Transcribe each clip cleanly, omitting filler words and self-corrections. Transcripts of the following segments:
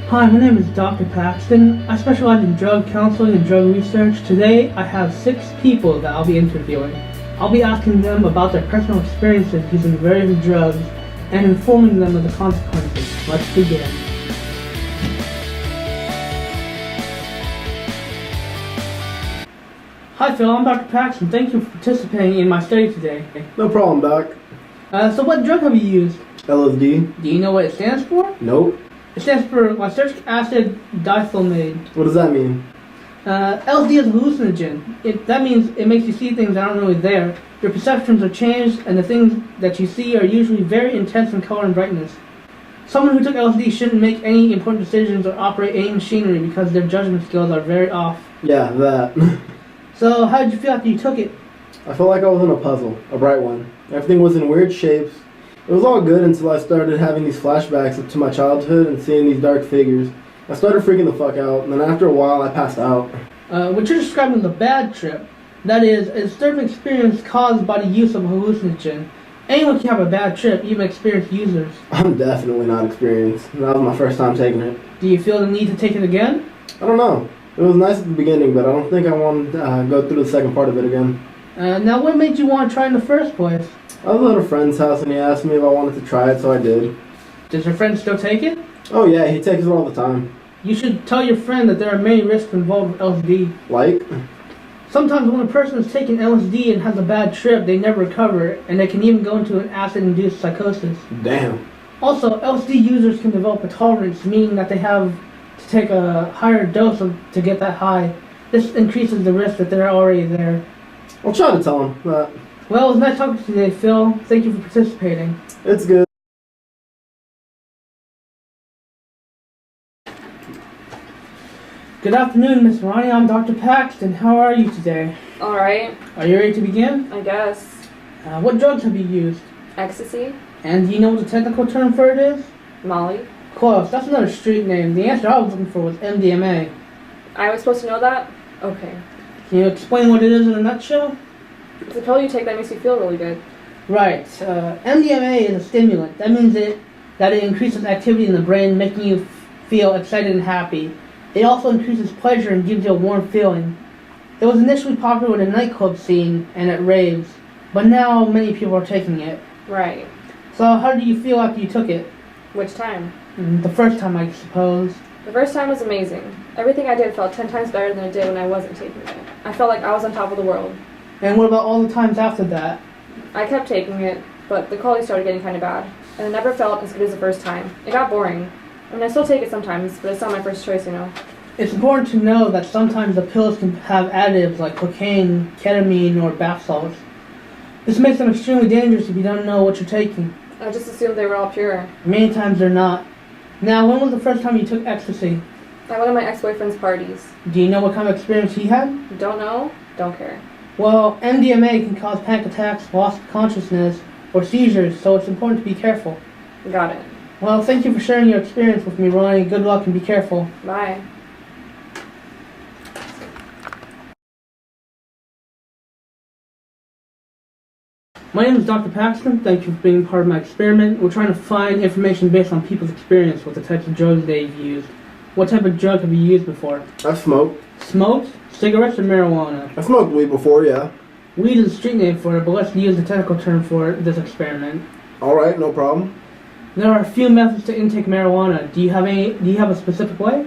Hi, my name is Dr. Paxton. I specialize in drug counseling and drug research. Today, I have 6 people that I'll be interviewing. I'll be asking them about their personal experiences using various drugs and informing them of the consequences. Let's begin. Hi Phil, I'm Dr. Paxton. Thank you for participating in my study today. No problem, Doc. So what drug have you used? LSD? Do you know what it stands for? Nope. It stands for lysergic acid difluomide. What does that mean? LSD is a hallucinogen. That means it makes you see things that aren't really there. Your perceptions are changed, and the things that you see are usually very intense in color and brightness. Someone who took LSD shouldn't make any important decisions or operate any machinery because their judgment skills are very off. Yeah, that. So, how did you feel after you took it? I felt like I was in a puzzle, a bright one. Everything was in weird shapes. It was all good until I started having these flashbacks to my childhood and seeing these dark figures. I started freaking the fuck out, and then after a while I passed out. What you're describing is a bad trip. That is, a disturbing experience caused by the use of a hallucinogen. Anyone can have a bad trip, even experienced users. I'm definitely not experienced. That was my first time taking it. Do you feel the need to take it again? I don't know. It was nice at the beginning, but I don't think I want to go through the second part of it again. Now what made you want to try in the first place? I was at a friend's house and he asked me if I wanted to try it, so I did. Does your friend still take it? Oh yeah, he takes it all the time. You should tell your friend that there are many risks involved with LSD. Like? Sometimes when a person is taking LSD and has a bad trip, they never recover, and they can even go into an acid-induced psychosis. Damn. Also, LSD users can develop a tolerance, meaning that they have to take a higher dose to get that high. This increases the risk that they're already there. I'll try to tell him that. Well, it was nice talking to you today, Phil. Thank you for participating. It's good. Good afternoon, Miss Ronnie. I'm Dr. Paxton. How are you today? Alright, Are you ready to begin? I guess. What drugs have you used? Ecstasy? And do you know what the technical term for it is? Molly? Close. That's another street name. The answer I was looking for was MDMA. I was supposed to know that? Okay. Can you explain what it is in a nutshell? It's a pill you take that makes you feel really good. Right. MDMA is a stimulant. That means that it increases activity in the brain, making you feel excited and happy. It also increases pleasure and gives you a warm feeling. It was initially popular in the nightclub scene and at raves, but now many people are taking it. Right. So how did you feel after you took it? Which time? The first time, I suppose. The first time was amazing. Everything I did felt 10 times better than it did when I wasn't taking it. I felt like I was on top of the world. And what about all the times after that? I kept taking it, but the quality started getting kind of bad, and it never felt as good as the first time. It got boring. I mean, I still take it sometimes, but it's not my first choice, you know. It's important to know that sometimes the pills can have additives like cocaine, ketamine, or bath salts. This makes them extremely dangerous if you don't know what you're taking. I just assumed they were all pure. Many times they're not. Now, when was the first time you took ecstasy? At one of my ex-boyfriend's parties. Do you know what kind of experience he had? Don't know? Don't care. Well, MDMA can cause panic attacks, loss of consciousness, or seizures, so it's important to be careful. Got it. Well, thank you for sharing your experience with me, Ronnie. Good luck and be careful. Bye. My name is Dr. Paxton. Thank you for being part of my experiment. We're trying to find information based on people's experience with the types of drugs they've used. What type of drug have you used before? I've smoked. Smoked? Cigarettes or marijuana? I smoked weed before, yeah. Weed is a street name for it, but let's use the technical term for this experiment. Alright, no problem. There are a few methods to intake marijuana. Do you have a specific way?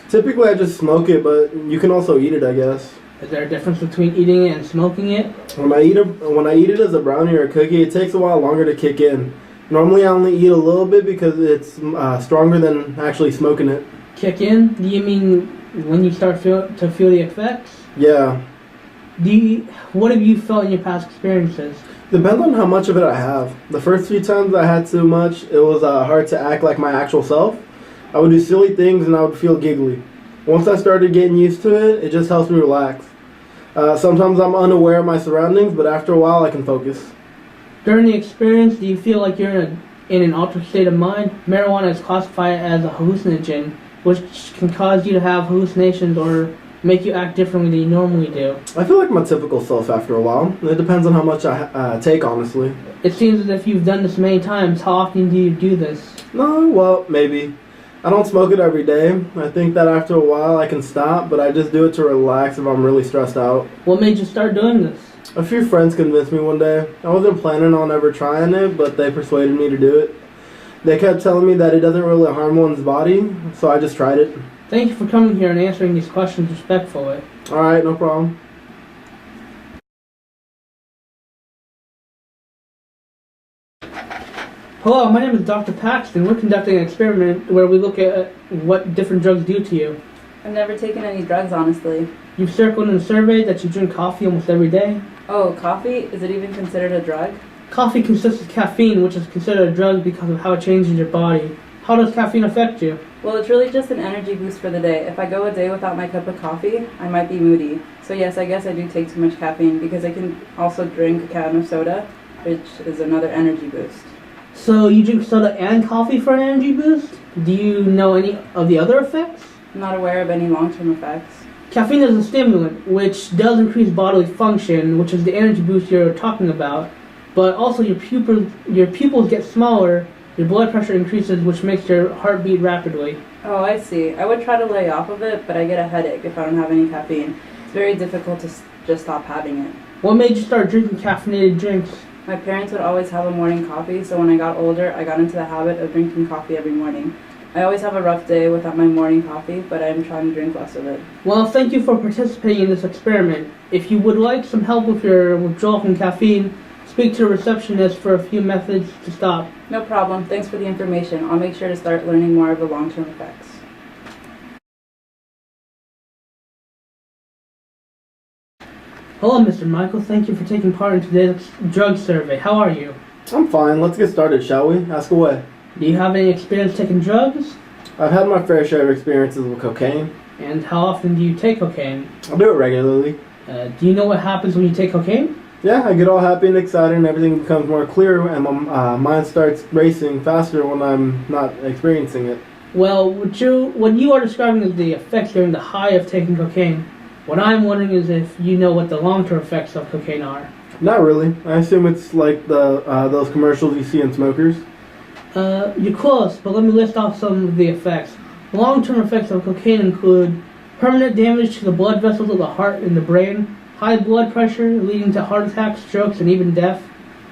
Typically I just smoke it, but you can also eat it, I guess. Is there a difference between eating it and smoking it? When I eat it as a brownie or a cookie, it takes a while longer to kick in. Normally I only eat a little bit because it's stronger than actually smoking it. Kick in? Do you mean when you start to feel the effects? Yeah. What have you felt in your past experiences? Depends on how much of it I have. The first few times I had too much, it was hard to act like my actual self. I would do silly things and I would feel giggly. Once I started getting used to it, it just helps me relax. Sometimes I'm unaware of my surroundings, but after a while I can focus. During the experience, do you feel like you're in an altered state of mind? Marijuana is classified as a hallucinogen, which can cause you to have hallucinations or make you act differently than you normally do. I feel like my typical self after a while. It depends on how much I take, honestly. It seems as if you've done this many times. How often do you do this? No, well, maybe. I don't smoke it every day. I think that after a while I can stop, but I just do it to relax if I'm really stressed out. What made you start doing this? A few friends convinced me one day. I wasn't planning on ever trying it, but they persuaded me to do it. They kept telling me that it doesn't really harm one's body, so I just tried it. Thank you for coming here and answering these questions respectfully. Alright, no problem. Hello, my name is Dr. Paxton. We're conducting an experiment where we look at what different drugs do to you. I've never taken any drugs, honestly. You've circled in the survey that you drink coffee almost every day. Oh, coffee? Is it even considered a drug? Coffee consists of caffeine, which is considered a drug because of how it changes your body. How does caffeine affect you? Well, it's really just an energy boost for the day. If I go a day without my cup of coffee, I might be moody. So yes, I guess I do take too much caffeine because I can also drink a can of soda, which is another energy boost. So you drink soda and coffee for an energy boost? Do you know any of the other effects? I'm not aware of any long-term effects. Caffeine is a stimulant, which does increase bodily function, which is the energy boost you're talking about. But also your pupils get smaller, your blood pressure increases, which makes your heart beat rapidly. Oh, I see. I would try to lay off of it, but I get a headache if I don't have any caffeine. It's very difficult to just stop having it. What made you start drinking caffeinated drinks? My parents would always have a morning coffee, so when I got older, I got into the habit of drinking coffee every morning. I always have a rough day without my morning coffee, but I'm trying to drink less of it. Well, thank you for participating in this experiment. If you would like some help with your withdrawal from caffeine, speak to a receptionist for a few methods to stop. No problem. Thanks for the information. I'll make sure to start learning more of the long-term effects. Hello, Mr. Michael. Thank you for taking part in today's drug survey. How are you? I'm fine. Let's get started, shall we? Ask away. Do you have any experience taking drugs? I've had my fair share of experiences with cocaine. And how often do you take cocaine? I do it regularly. Do you know what happens when you take cocaine? Yeah, I get all happy and excited and everything becomes more clear and my mind starts racing faster when I'm not experiencing it. Well, what you are describing is the effects during the high of taking cocaine. What I'm wondering is if you know what the long-term effects of cocaine are. Not really. I assume it's like those commercials you see in smokers. You're close, but let me list off some of the effects. Long-term effects of cocaine include permanent damage to the blood vessels of the heart and the brain, high blood pressure leading to heart attacks, strokes, and even death,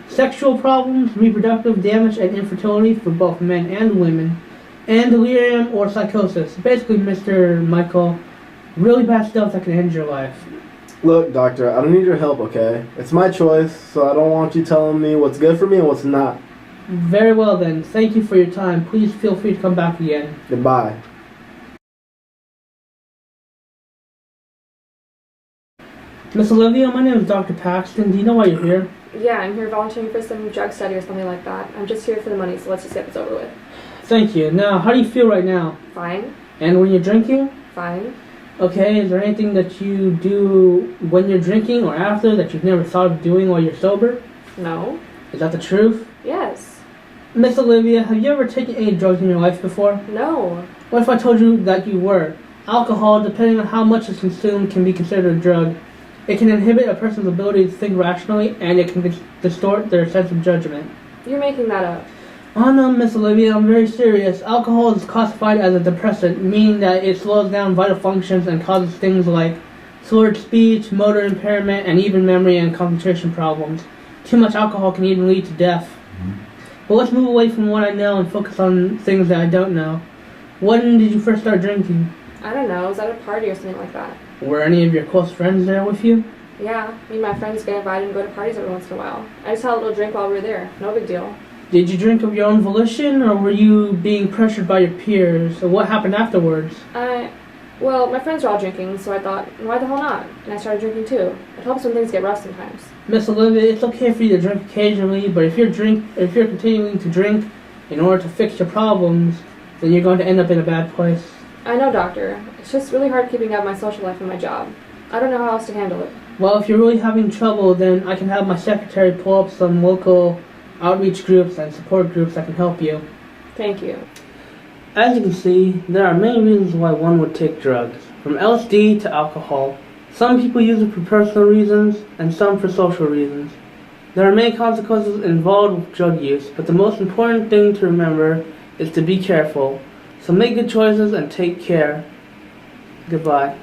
sexual problems, reproductive damage, and infertility for both men and women, and delirium or psychosis. Basically, Mr. Michael, really bad stuff that can end your life. Look, doctor, I don't need your help, okay? It's my choice, so I don't want you telling me what's good for me and what's not. Very well then. Thank you for your time. Please feel free to come back again. Goodbye. Miss Olivia, my name is Dr. Paxton. Do you know why you're here? Yeah, I'm here volunteering for some drug study or something like that. I'm just here for the money, so let's just get this over with. Thank you. Now, how do you feel right now? Fine. And when you're drinking? Fine. Okay, is there anything that you do when you're drinking or after that you've never thought of doing while you're sober? No. Is that the truth? Yes. Miss Olivia, have you ever taken any drugs in your life before? No. What if I told you that you were? Alcohol, depending on how much is consumed, can be considered a drug. It can inhibit a person's ability to think rationally, and it can distort their sense of judgment. You're making that up. Oh no, Miss Olivia, I'm very serious. Alcohol is classified as a depressant, meaning that it slows down vital functions and causes things like slurred speech, motor impairment, and even memory and concentration problems. Too much alcohol can even lead to death. But let's move away from what I know and focus on things that I don't know. When did you first start drinking? I don't know. I was at a party or something like that. Were any of your close friends there with you? Yeah, me and my friends get invited and go to parties every once in a while. I just had a little drink while we were there. No big deal. Did you drink of your own volition, or were you being pressured by your peers? Or what happened afterwards? Well, my friends were all drinking, so I thought, why the hell not? And I started drinking too. It helps when things get rough sometimes. Miss Olivia, it's okay for you to drink occasionally, but if you're continuing to drink in order to fix your problems, then you're going to end up in a bad place. I know, doctor. It's just really hard keeping up my social life and my job. I don't know how else to handle it. Well, if you're really having trouble, then I can have my secretary pull up some local outreach groups and support groups that can help you. Thank you. As you can see, there are many reasons why one would take drugs, from LSD to alcohol. Some people use it for personal reasons, and some for social reasons. There are many consequences involved with drug use, but the most important thing to remember is to be careful. So make good choices and take care. Goodbye.